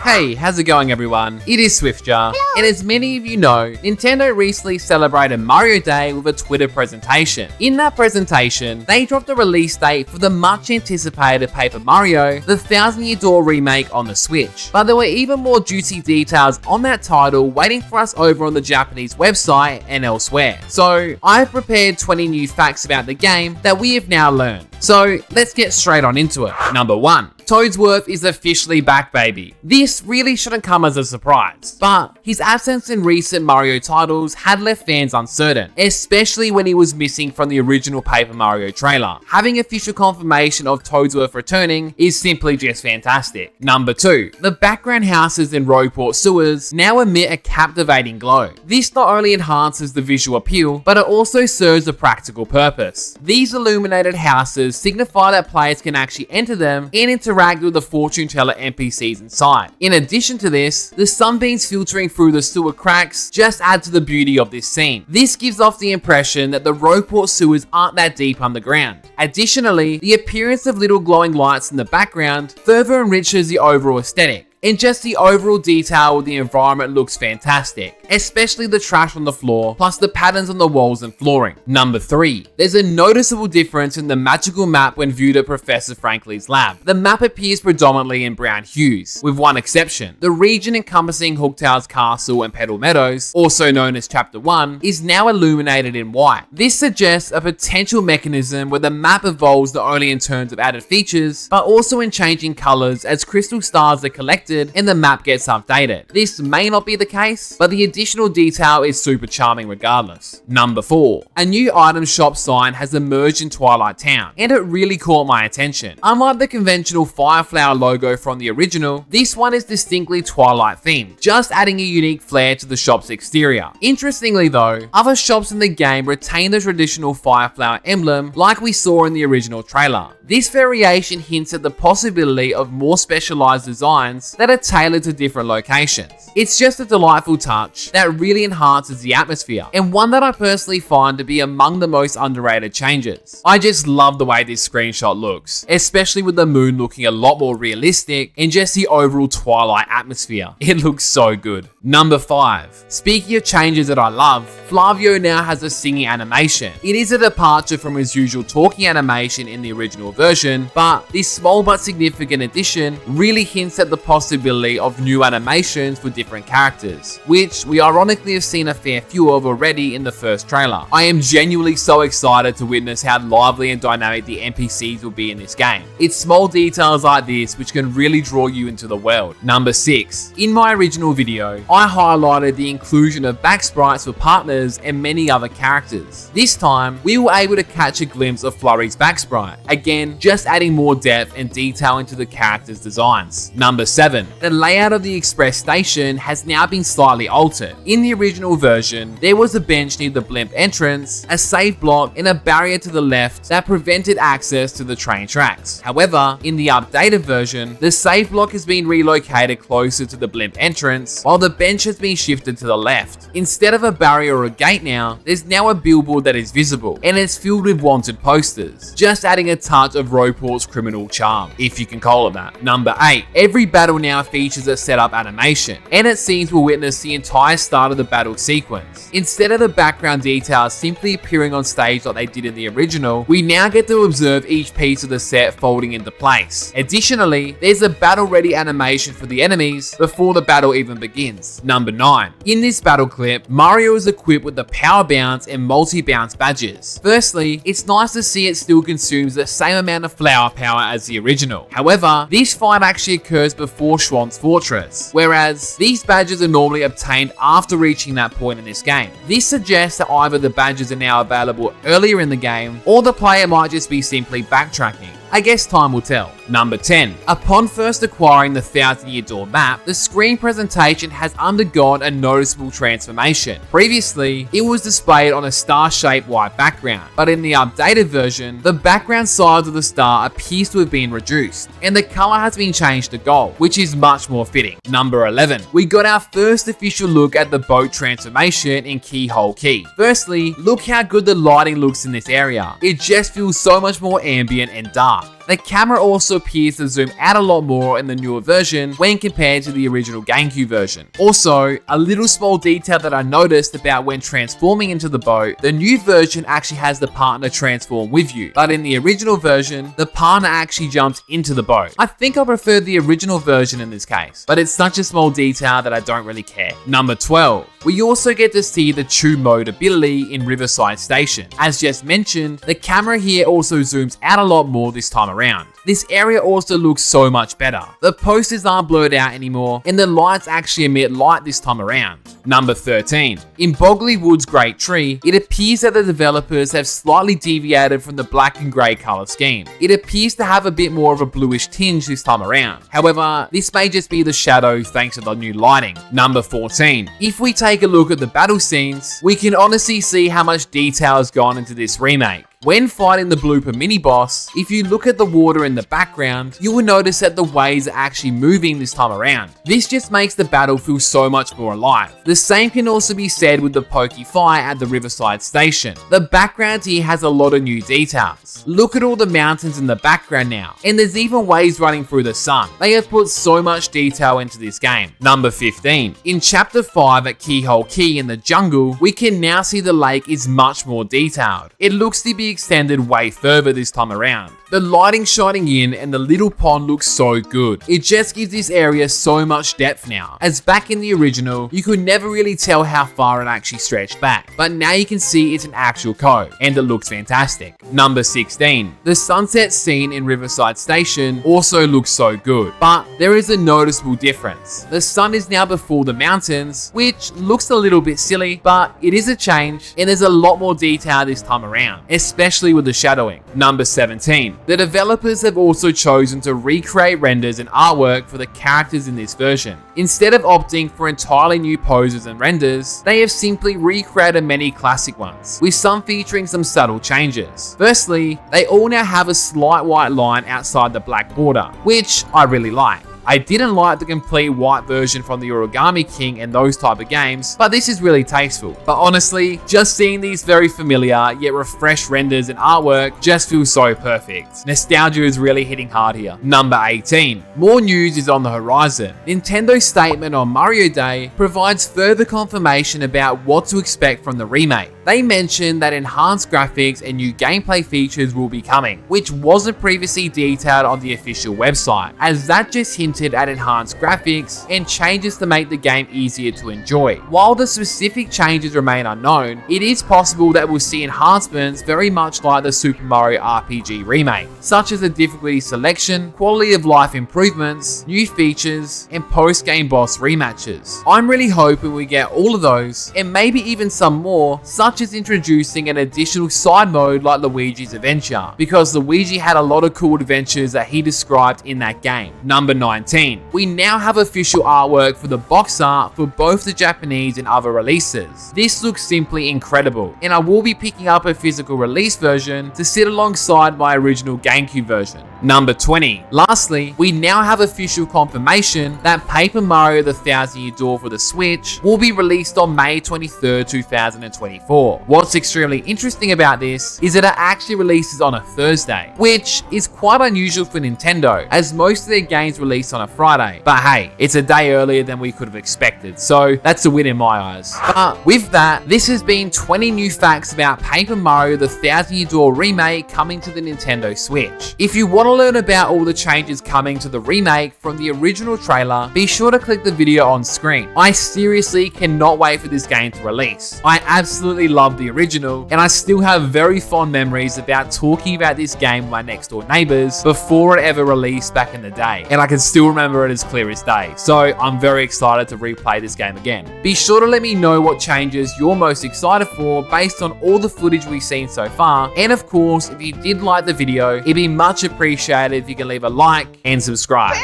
Hey, how's it going everyone? It is Swiftjar, and as many of you know, Nintendo recently celebrated Mario Day with a Twitter presentation. In that presentation, they dropped a release date for the much anticipated Paper Mario, the Thousand Year Door remake on the Switch. But there were even more juicy details on that title waiting for us over on the Japanese website and elsewhere. So I've prepared 20 new facts about the game that we have now learned. So let's get straight on into it. Number 1. Toadsworth is officially back, baby. This really shouldn't come as a surprise, but his absence in recent Mario titles had left fans uncertain, especially when he was missing from the original Paper Mario trailer. Having official confirmation of Toadsworth returning is simply just fantastic. Number 2. The background houses in Rogueport Sewers now emit a captivating glow. This not only enhances the visual appeal, but it also serves a practical purpose. These illuminated houses signify that players can actually enter them and interact with the fortune teller NPCs inside. In addition to this, the sunbeams filtering through the sewer cracks just add to the beauty of this scene. This gives off the impression that the Rogueport sewers aren't that deep underground. Additionally, the appearance of little glowing lights in the background further enriches the overall aesthetic. And just the overall detail of the environment looks fantastic, especially the trash on the floor, plus the patterns on the walls and flooring. Number 3. There's a noticeable difference in the magical map when viewed at Professor Frankly's lab. The map appears predominantly in brown hues, with one exception. The region encompassing Hooktail's Castle and Petal Meadows, also known as Chapter 1, is now illuminated in white. This suggests a potential mechanism where the map evolves not only in terms of added features, but also in changing colors as crystal stars are collected and the map gets updated. This may not be the case, but the additional detail is super charming regardless. Number 4. A new item shop sign has emerged in Twilight Town, and it really caught my attention. Unlike the conventional Fireflower logo from the original, this one is distinctly Twilight themed, just adding a unique flair to the shop's exterior. Interestingly though, other shops in the game retain the traditional Fireflower emblem like we saw in the original trailer. This variation hints at the possibility of more specialized designs that are tailored to different locations. It's just a delightful touch that really enhances the atmosphere, and one that I personally find to be among the most underrated changes. I just love the way this screenshot looks, especially with the moon looking a lot more realistic and just the overall Twilight atmosphere. It looks so good. Number 5. Speaking of changes that I love, Flavio now has a singing animation. It is a departure from his usual talking animation in the original version, but this small but significant addition really hints at the possibility of new animations for different characters, which we ironically have seen a fair few of already in the first trailer. I am genuinely so excited to witness how lively and dynamic the NPCs will be in this game. It's small details like this which can really draw you into the world. Number 6. In my original video, I highlighted the inclusion of Backsprites for partners and many other characters. This time, we were able to catch a glimpse of Flurry's Backsprite. Again, just adding more depth and detail into the characters' designs. Number 7. The layout of the express station has now been slightly altered. In the original version, there was a bench near the blimp entrance, a safe block, and a barrier to the left that prevented access to the train tracks. However, in the updated version, the safe block has been relocated closer to the blimp entrance, while the bench has been shifted to the left. Instead of a barrier or a gate now, there's now a billboard that is visible, and it's filled with wanted posters, just adding a touch of Rogueport's criminal charm, if you can call it that. Number 8. Every battle now features a setup animation, and it seems we'll witness the entire start of the battle sequence. Instead of the background details simply appearing on stage like they did in the original, we now get to observe each piece of the set folding into place. Additionally, there's a battle ready animation for the enemies before the battle even begins. Number 9. In this battle clip, Mario is equipped with the power bounce and multi-bounce badges. Firstly, it's nice to see it still consumes the same amount of flower power as the original. However, this fight actually occurs before Schwann's Fortress, whereas these badges are normally obtained after reaching that point in this game. This suggests that either the badges are now available earlier in the game, or the player might just be simply backtracking. I guess time will tell. Number 10. Upon first acquiring the Thousand Year Door map, the screen presentation has undergone a noticeable transformation. Previously, it was displayed on a star-shaped white background, but in the updated version, the background size of the star appears to have been reduced, and the color has been changed to gold, which is much more fitting. Number 11. We got our first official look at the boat transformation in KeyHaul Key. Firstly, look how good the lighting looks in this area. It just feels so much more ambient and dark. The camera also appears to zoom out a lot more in the newer version when compared to the original GameCube version. Also, a little small detail that I noticed about when transforming into the boat, the new version actually has the partner transform with you, but in the original version, the partner actually jumps into the boat. I think I prefer the original version in this case, but it's such a small detail that I don't really care. Number 12. We also get to see the true mode ability in Riverside Station. As just mentioned, the camera here also zooms out a lot more this time around. This area also looks so much better. The posters aren't blurred out anymore, and the lights actually emit light this time around. Number 13. In Boggly Woods Great Tree, it appears that the developers have slightly deviated from the black and grey colour scheme. It appears to have a bit more of a bluish tinge this time around. However, this may just be the shadow thanks to the new lighting. Number 14. If we take a look at the battle scenes, we can honestly see how much detail has gone into this remake. When fighting the blooper mini-boss, if you look at the water in the background, you will notice that the waves are actually moving this time around. This just makes the battle feel so much more alive. The same can also be said with the pokey fight at the Riverside Station. The background here has a lot of new details. Look at all the mountains in the background now, and there's even waves running through the sun. They have put so much detail into this game. Number 15. In Chapter 5 at KeyHaul Key in the jungle, we can now see the lake is much more detailed. It looks to be extended way further this time around. The lighting shining in and the little pond looks so good. It just gives this area so much depth now, as back in the original, you could never really tell how far it actually stretched back, but now you can see it's an actual cove, and it looks fantastic. Number 16. The sunset scene in Riverside Station also looks so good, but there is a noticeable difference. The sun is now before the mountains, which looks a little bit silly, but it is a change, and there's a lot more detail this time around, especially with the shadowing. Number 17. The developers have also chosen to recreate renders and artwork for the characters in this version. Instead of opting for entirely new poses and renders, they have simply recreated many classic ones, with some featuring some subtle changes. Firstly, they all now have a slight white line outside the black border, which I really like. I didn't like the complete white version from the Origami King and those type of games, but this is really tasteful. But honestly, just seeing these very familiar yet refreshed renders and artwork just feels so perfect. Nostalgia is really hitting hard here. Number 18. More news is on the horizon. Nintendo's statement on Mario Day provides further confirmation about what to expect from the remake. They mentioned that enhanced graphics and new gameplay features will be coming, which wasn't previously detailed on the official website, as that just hinted at enhanced graphics and changes to make the game easier to enjoy. While the specific changes remain unknown, it is possible that we'll see enhancements very much like the Super Mario RPG remake, such as the difficulty selection, quality of life improvements, new features, and post-game boss rematches. I'm really hoping we get all of those, and maybe even some more, such as introducing an additional side mode like Luigi's Adventure, because Luigi had a lot of cool adventures that he described in that game. Number 19. We now have official artwork for the box art for both the Japanese and other releases. This looks simply incredible, and I will be picking up a physical release version to sit alongside my original GameCube version. Number 20. Lastly, we now have official confirmation that Paper Mario The Thousand Year Door for the Switch will be released on May 23rd, 2024. What's extremely interesting about this is that it actually releases on a Thursday, which is quite unusual for Nintendo, as most of their games release on a Friday. But hey, it's a day earlier than we could have expected, so that's a win in my eyes. But with that, this has been 20 new facts about Paper Mario The Thousand Year Door remake coming to the Nintendo Switch. If you want to learn about all the changes coming to the remake from the original trailer, be sure to click the video on screen. I seriously cannot wait for this game to release. I absolutely love the original, and I still have very fond memories about talking about this game with my next door neighbors before it ever released back in the day, and I can still remember it as clear as day, so I'm very excited to replay this game again. Be sure to let me know what changes you're most excited for based on all the footage we've seen so far, and of course, if you did like the video, it'd be much appreciated if you can leave a like and subscribe.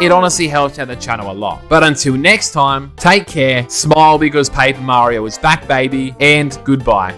It honestly helps out the channel a lot. But until next time, take care, smile because Paper Mario is back, baby, and goodbye.